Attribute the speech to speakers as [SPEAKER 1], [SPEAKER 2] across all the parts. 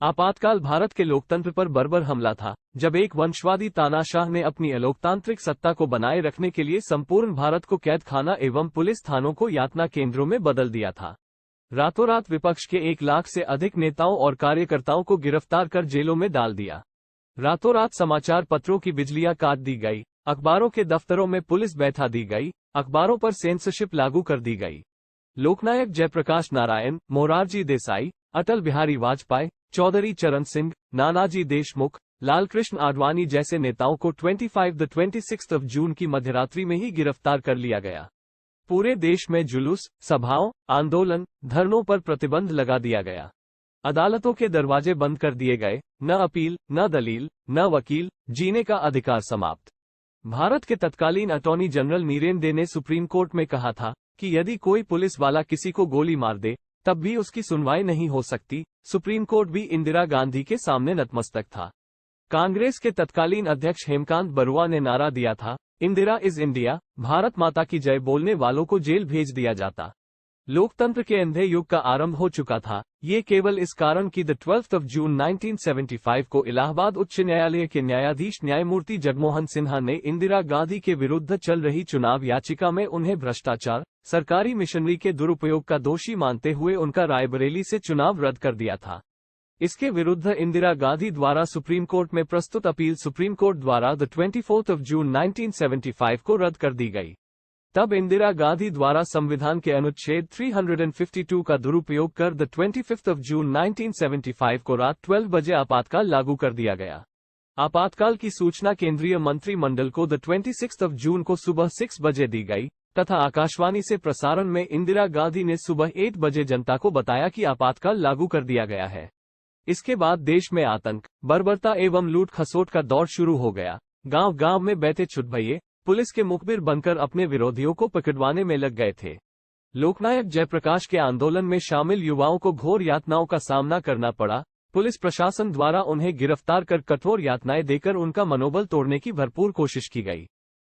[SPEAKER 1] आपातकाल भारत के लोकतंत्र पर बर्बर हमला था, जब एक वंशवादी तानाशाह ने अपनी अलोकतांत्रिक सत्ता को बनाए रखने के लिए संपूर्ण भारत को कैद खाना एवं पुलिस थानों को यातना केंद्रों में बदल दिया था। रातों रात विपक्ष के 1 लाख से अधिक नेताओं और कार्यकर्ताओं को गिरफ्तार कर जेलों में डाल दिया। रातों रात समाचार पत्रों की बिजलियां काट दी गई, अखबारों के दफ्तरों में पुलिस बैठा दी गई, अखबारों पर सेंसरशिप लागू कर दी गई। लोकनायक जयप्रकाश नारायण, मोरारजी देसाई, अटल बिहारी वाजपेयी, चौधरी चरण सिंह, नानाजी देशमुख, लालकृष्ण आडवाणी जैसे नेताओं को 26 जून की मध्यरात्रि में ही गिरफ्तार कर लिया गया। पूरे देश में जुलूस, सभाओं, आंदोलन, धरनों पर प्रतिबंध लगा दिया गया। अदालतों के दरवाजे बंद कर दिए गए, न अपील, न दलील, न वकील, जीने का अधिकार समाप्त। भारत के तत्कालीन अटॉर्नी जनरल नीरेन दे ने सुप्रीम कोर्ट में कहा था कि यदि कोई पुलिस वाला किसी को गोली मार दे तब भी उसकी सुनवाई नहीं हो सकती। सुप्रीम कोर्ट भी इंदिरा गांधी के सामने नतमस्तक था। कांग्रेस के तत्कालीन अध्यक्ष हेमकांत बरुआ ने नारा दिया था, इंदिरा इज इंडिया, भारत माता की जय बोलने वालों को जेल भेज दिया जाता। लोकतंत्र के अंधे युग का आरंभ हो चुका था, ये केवल इस कारण कि 12 जून 1975 को इलाहाबाद उच्च न्यायालय के न्यायाधीश न्यायमूर्ति जगमोहन सिन्हा ने इंदिरा गांधी के विरुद्ध चल रही चुनाव याचिका में उन्हें भ्रष्टाचार, सरकारी मिशनरी के दुरुपयोग का दोषी मानते हुए उनका रायबरेली से चुनाव रद्द कर दिया था। इसके विरुद्ध इंदिरा गांधी द्वारा सुप्रीम कोर्ट में प्रस्तुत अपील सुप्रीम कोर्ट द्वारा 24 जून 1975 को रद्द कर दी गई। तब इंदिरा गांधी द्वारा संविधान के अनुच्छेद 352 का दुरुपयोग कर 25 जून 1975 को रात 12 बजे आपातकाल लागू कर दिया गया। आपातकाल की सूचना केंद्रीय मंत्रिमंडल को 26 जून को सुबह 6 बजे दी गई तथा आकाशवाणी से प्रसारण में इंदिरा गांधी ने सुबह 8 बजे जनता को बताया कि आपातकाल लागू कर दिया गया है। इसके बाद देश में आतंक, बर्बरता एवं लूट खसोट का दौर शुरू हो गया। गांव गांव में बैठे छुटभइये पुलिस के मुखबिर बनकर अपने विरोधियों को पकड़वाने में लग गए थे। लोकनायक जयप्रकाश के आंदोलन में शामिल युवाओं को घोर यातनाओं का सामना करना पड़ा। पुलिस प्रशासन द्वारा उन्हें गिरफ्तार कर कठोर यातनाएं देकर उनका मनोबल तोड़ने की भरपूर कोशिश की गई।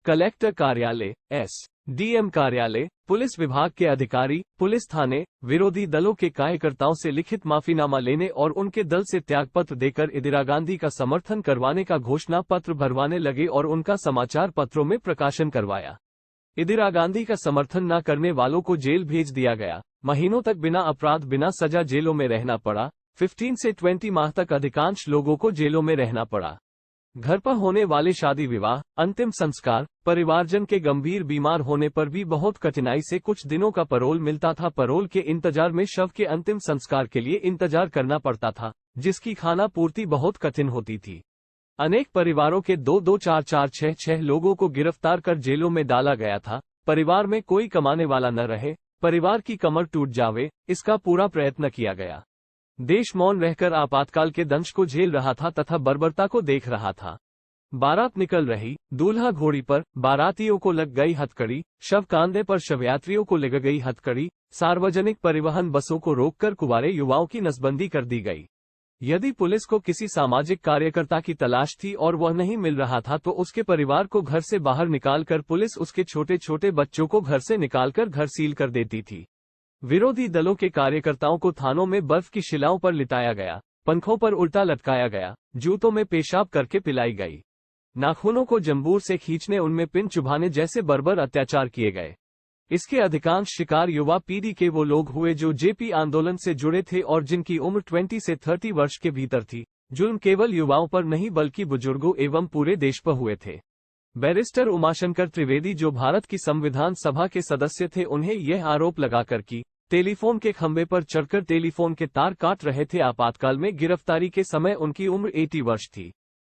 [SPEAKER 1] कलेक्टर कार्यालय, एसडीएम कार्यालय, पुलिस विभाग के अधिकारी, पुलिस थाने, विरोधी दलों के कार्यकर्ताओं से लिखित माफीनामा लेने और उनके दल से त्यागपत्र देकर इंदिरा गांधी का समर्थन करवाने का घोषणा पत्र भरवाने लगे और उनका समाचार पत्रों में प्रकाशन करवाया। इंदिरा गांधी का समर्थन न करने वालों को जेल भेज दिया गया। महीनों तक बिना अपराध बिना सजा जेलों में रहना पड़ा। 15 से 20 माह तक अधिकांश लोगों को जेलों में रहना पड़ा। घर पर होने वाले शादी विवाह, अंतिम संस्कार, परिवारजन के गंभीर बीमार होने पर भी बहुत कठिनाई से कुछ दिनों का परोल मिलता था। परोल के इंतजार में शव के अंतिम संस्कार के लिए इंतजार करना पड़ता था, जिसकी खाना पूर्ति बहुत कठिन होती थी। अनेक परिवारों के 2-2, 4-4, 6-6 लोगों को गिरफ्तार कर जेलों में डाला गया था। परिवार में कोई कमाने वाला न रहे, परिवार की कमर टूट जावे, इसका पूरा प्रयत्न किया गया। देश मौन रहकर आपातकाल के दंश को झेल रहा था तथा बर्बरता को देख रहा था। बारात निकल रही, दूल्हा घोड़ी पर, बारातियों को लग गई हथकड़ी, शव कांधे पर शवयात्रियों को लग गई हथकड़ी। सार्वजनिक परिवहन बसों को रोककर कुंवारे युवाओं की नसबंदी कर दी गई। यदि पुलिस को किसी सामाजिक कार्यकर्ता की तलाश थी और वह नहीं मिल रहा था तो उसके परिवार को घर से बाहर निकालकर पुलिस उसके छोटे छोटे बच्चों को घर से निकालकर घर सील कर देती थी। विरोधी दलों के कार्यकर्ताओं को थानों में बर्फ की शिलाओं पर लिटाया गया, पंखों पर उल्टा लटकाया गया, जूतों में पेशाब करके पिलाई गई, नाखूनों को जंबूर से खींचने उनमें पिन चुभाने जैसे बर्बर अत्याचार किए गए। इसके अधिकांश शिकार युवा पीढ़ी के वो लोग हुए जो जेपी आंदोलन से जुड़े थे और जिनकी उम्र 20 से 30 वर्ष के भीतर थी। जुल्म केवल युवाओं पर नहीं बल्कि बुजुर्गों एवं पूरे देश पर हुए थे। बैरिस्टर उमाशंकर त्रिवेदी जो भारत की संविधान सभा के सदस्य थे, उन्हें यह आरोप लगाकर कि टेलीफोन के खंभे पर चढ़कर टेलीफोन के तार काट रहे थे। आपातकाल में गिरफ्तारी के समय उनकी उम्र 80 वर्ष थी।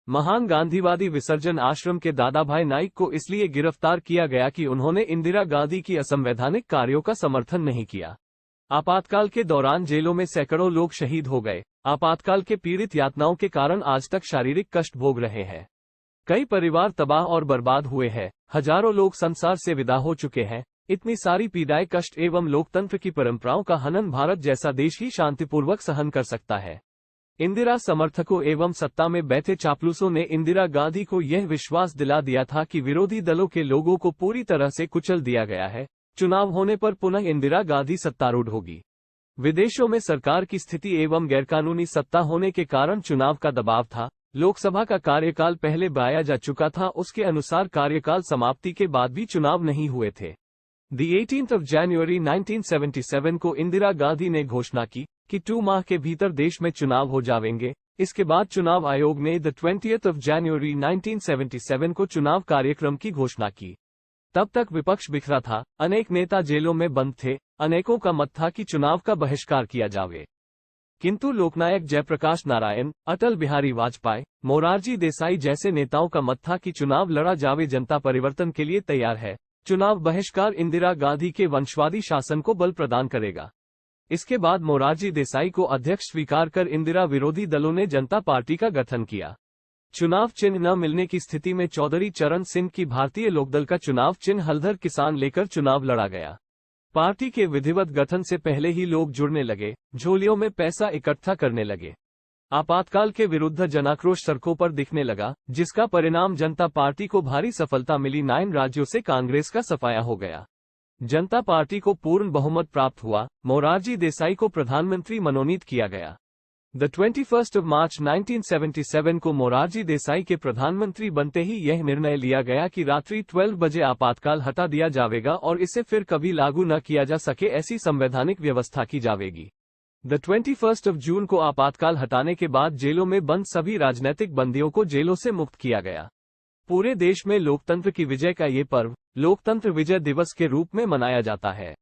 [SPEAKER 1] महान गांधीवादी विसर्जन आश्रम के दादाभाई नाइक को इसलिए गिरफ्तार किया गया कि उन्होंने इंदिरा गांधी की असंवैधानिक कार्यों का समर्थन नहीं किया। आपातकाल के दौरान जेलों में सैकड़ों लोग शहीद हो गए। आपातकाल के पीड़ित यातनाओं के कारण आज तक शारीरिक कष्ट भोग रहे हैं। कई परिवार तबाह और बर्बाद हुए हैं। हजारों लोग संसार से विदा हो चुके हैं। इतनी सारी पीड़ाएं, कष्ट एवं लोकतंत्र की परंपराओं का हनन भारत जैसा देश ही शांतिपूर्वक सहन कर सकता है। इंदिरा समर्थकों एवं सत्ता में बैठे चापलूसों ने इंदिरा गांधी को यह विश्वास दिला दिया था कि विरोधी दलों के लोगों को पूरी तरह से कुचल दिया गया है। चुनाव होने पर पुनः इंदिरा गांधी सत्तारूढ़ होगी। विदेशों में सरकार की स्थिति एवं गैरकानूनी सत्ता होने के कारण चुनाव का दबाव था। लोकसभा का कार्यकाल पहले बढ़ाया जा चुका था, उसके अनुसार कार्यकाल समाप्ति के बाद भी चुनाव नहीं हुए थे। The 18th of January 1977 को इंदिरा गांधी ने घोषणा की कि 2 माह के भीतर देश में चुनाव हो जाएंगे। इसके बाद चुनाव आयोग ने the 20th of January 1977 को चुनाव कार्यक्रम की घोषणा की। तब तक विपक्ष बिखरा था, अनेक नेता जेलों में बंद थे, अनेकों का मत था कि चुनाव का बहिष्कार किया जावे। किंतु लोकनायक जयप्रकाश नारायण, अटल बिहारी वाजपेयी, मोरारजी देसाई जैसे नेताओं का मत था कि चुनाव लड़ा जावे, जनता परिवर्तन के लिए तैयार है। चुनाव बहिष्कार इंदिरा गांधी के वंशवादी शासन को बल प्रदान करेगा। इसके बाद मोरारजी देसाई को अध्यक्ष स्वीकार कर इंदिरा विरोधी दलों ने जनता पार्टी का गठन किया। चुनाव चिन्ह न मिलने की स्थिति में चौधरी चरण सिंह की भारतीय लोकदल का चुनाव चिन्ह हलधर किसान लेकर चुनाव लड़ा गया। पार्टी के विधिवत गठन से पहले ही लोग जुड़ने लगे, झोलियों में पैसा इकट्ठा करने लगे। आपातकाल के विरुद्ध जनाक्रोश सड़कों पर दिखने लगा, जिसका परिणाम जनता पार्टी को भारी सफलता मिली। 9 राज्यों से कांग्रेस का सफाया हो गया। जनता पार्टी को पूर्ण बहुमत प्राप्त हुआ। मोरारजी देसाई को प्रधानमंत्री मनोनीत किया गया। The 21st of March 1977 को मोरारजी देसाई के प्रधानमंत्री बनते ही यह निर्णय लिया गया कि रात्रि 12 बजे आपातकाल हटा दिया जाएगा और इसे फिर कभी लागू न किया जा सके, ऐसी संवैधानिक व्यवस्था की जाएगी। The 21st of June को आपातकाल हटाने के बाद जेलों में बंद सभी राजनीतिक बंदियों को जेलों से मुक्त किया गया। पूरे देश में लोकतंत्र की विजय का ये पर्व लोकतंत्र विजय दिवस के रूप में मनाया जाता है।